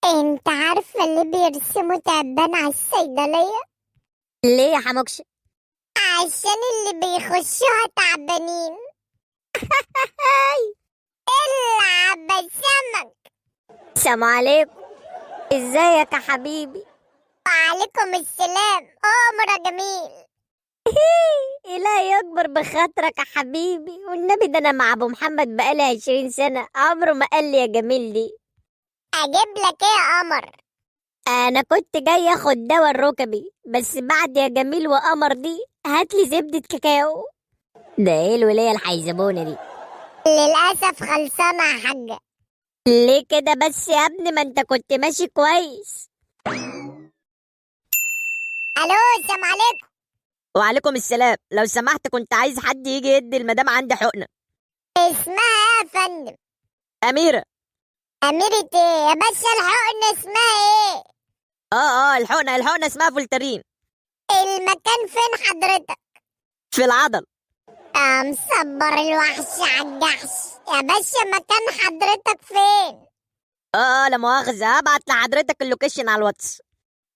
انت عارفة اللي بيرسموا تعبان على الصيدلية؟ ليه يا حموكش؟ عشان اللي بيخشوها تعبانين. العب السمك. السلام عليكم. ازيك يا حبيبي؟ وعليكم السلام. أمر يا جميل. إلهي يكبر بخاطرك يا حبيبي، والنبي ده أنا مع أبو محمد بقالي 20 سنة عمره ما قال لي يا جميل دي. أجيب لك إيه يا قمر؟ أنا كنت جاي أخد دواء الركبي، بس بعد يا جميل وقمر دي هاتلي زبدة كاكاو. ده إيه الولاية الحيزبونة دي؟ للأسف خلصانة يا حاجة. ليه كده بس يا ابني؟ ما أنت كنت ماشي كويس. ألو، السلام عليكم. وعليكم السلام. لو سمحت كنت عايز حد يجي يدي المدام عندي حقنة. اسمها إيه يا فندم؟ أميرة. أميرة إيه يا باشا؟ الحقنة اسمها إيه؟ الحقنة اسمها فولترين. المكان فين حضرتك؟ في العضل. مصبر الوحش عالجحش يا باشا، مكان حضرتك فين؟ لا مؤاخذة، هبعت لحضرتك اللوكيشن على الواتس.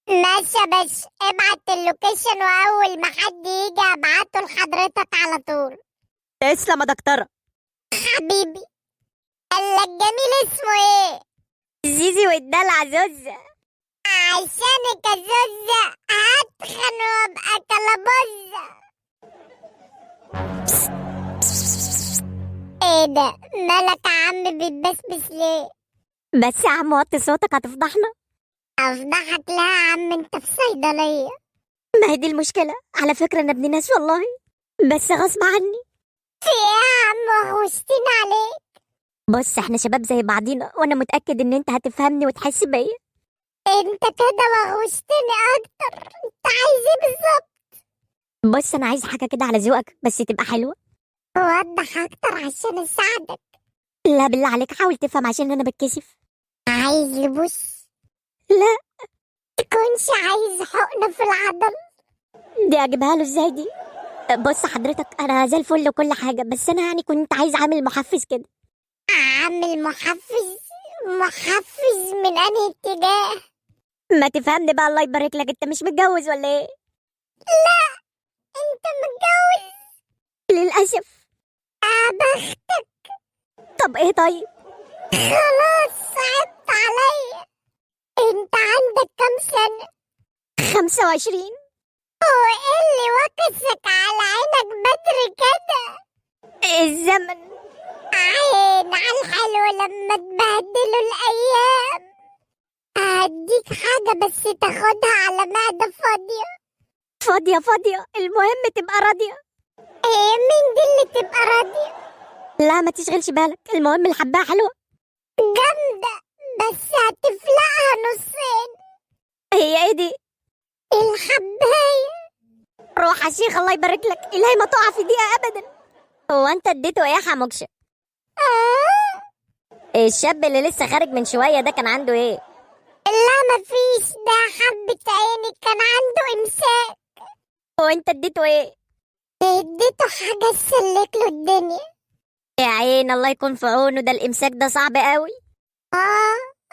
ماشي يا باشا، ابعت اللوكيشن واول ما حد يجي ابعته لحضرتك على طول. تسلم يا دكتورة. حبيبي. قال الجميل اسمه ايه؟ زيزي والدلع زوزة. عشانك يا زوزة هتخن وابقى كلبزة. ايه ده؟ مالك يا عم بتبسبس ليه؟ بس يا عم وطي صوتك هتفضحنا. افضحك لا يا عم، انت في صيدلية. ما هي دي المشكلة على فكرة، أنا ابن ناس والله، بس غصب عني. في ايه يا عم وحشتين عليك؟ بص احنا شباب زي بعضينا، وأنا متأكد إن أنت هتفهمني وتحس بيا. انت كده وحشتني اكتر. انت عايز ايه بالظبط؟ بص أنا عايز حاجة كده على ذوقك بس تبقى حلوة. وضح اكتر عشان اساعدك. لا بالله عليك حاول تفهم عشان أنا بتكسف. عايز لبوس؟ لا. تكونش عايز حقنة في العضل؟ دي أجيبها له إزاي دي؟ بص حضرتك أنا زي الفل وكل حاجة، بس أنا يعني كنت عايز أعمل محفز كده. عامل محفز؟ محفز من انهي اتجاه؟ ما تفهمني بقى الله يبارك لك، أنت مش متجوز ولا إيه؟ لا. انت متجوز؟ للأسف. بختك. طب إيه طيب؟ خلاص صعبت عليا. انت عندك كام سنة؟ 25. هو ايه اللي وكسك على عينك بدري كده؟ الزمن. عين على الحلو لما تبهدلوا الأيام. هديك حاجة بس تاخدها على معدة فاضية. فاضية فاضية، المهم تبقى راضية. ايه مين دي اللي تبقى راضية؟ لا ما تشغلش بالك، المهم الحباية حلوة. جامدة، بس هتفلقها نصين. هي ايه دي؟ الحباية. روح يا شيخ الله يبارك لك، إلهي ما تقع في دقيقة أبدا. هو أنت اديته إيه يا حموكشة؟ الشاب اللي لسه خارج من شوية ده كان عنده إيه؟ لا مفيش، ده حبة عيني كان عنده إمساك. هو أنت اديته إيه؟ اديته حاجة تسلك له الدنيا. يا عين الله يكون في عونه، ده الإمساك ده صعب قوي.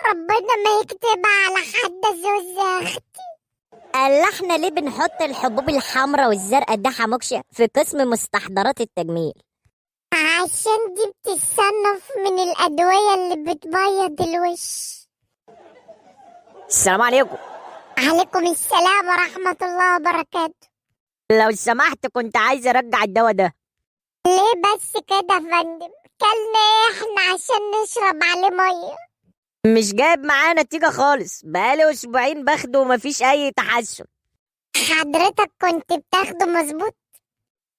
ربنا ما يكتبها على حد زوز يا أختي. قال احنا ليه بنحط الحبوب الحمراء والزرقاء ده حموكشة في قسم مستحضرات التجميل؟ عشان دي بتتصنف من الأدوية اللي بتبيض الوش. السلام عليكم. عليكم السلام ورحمة الله وبركاته. لو سمحت كنت عايز أرجع الدواء ده. ليه بس كده يا فندم؟ كلنا ايه احنا عشان نشرب عليه مية؟ مش جايب معاه نتيجة خالص، بقالي أسبوعين باخده ومفيش أي تحسن. حضرتك كنت بتاخده مظبوط؟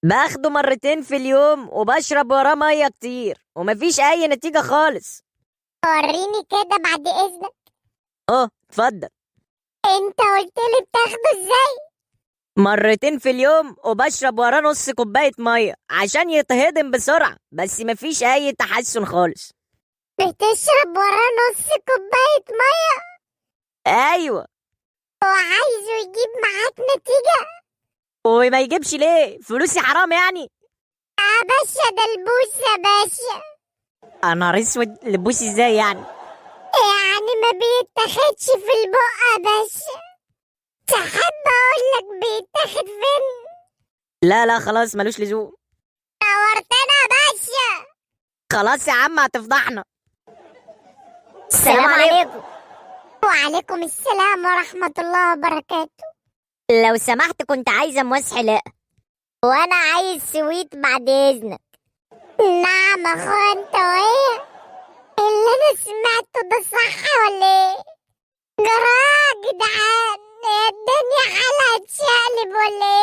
باخده مرتين في اليوم وبشرب وراه مية كتير ومفيش أي نتيجة خالص. وريني كده بعد إذنك. اتفضل. انت قلتلي بتاخده ازاي؟ مرتين في اليوم وبشرب وراه نص كوباية مية عشان يتهضم بسرعة، بس مفيش أي تحسن خالص. بتشرب وراه نص كوباية مية؟ أيوة. وعايزه يجيب معاك نتيجة؟ وما يجيبش ليه؟ فلوسي حرام يعني؟ باشا ده البوس يا باشا. أنا نهار أسود، لبوسي إزاي يعني؟ يعني يعني ما بيتاخدش في البقة بس. تحب اقولك بيتاخد فين؟ لا لا خلاص ملوش لزوم. نورتنا يا باشا. خلاص يا عم هتفضحنا. السلام عليكم. وعليكم السلام ورحمة الله وبركاته. لو سمحت كنت عايزة موز حلاقة. وانا عايز سويت بعد اذنك. نعم اخويا، انت وايه اللي انا سمعته ده صح ولا ايه؟ جرى يا جدعان، هي الدنيا حالها تشقلب ولا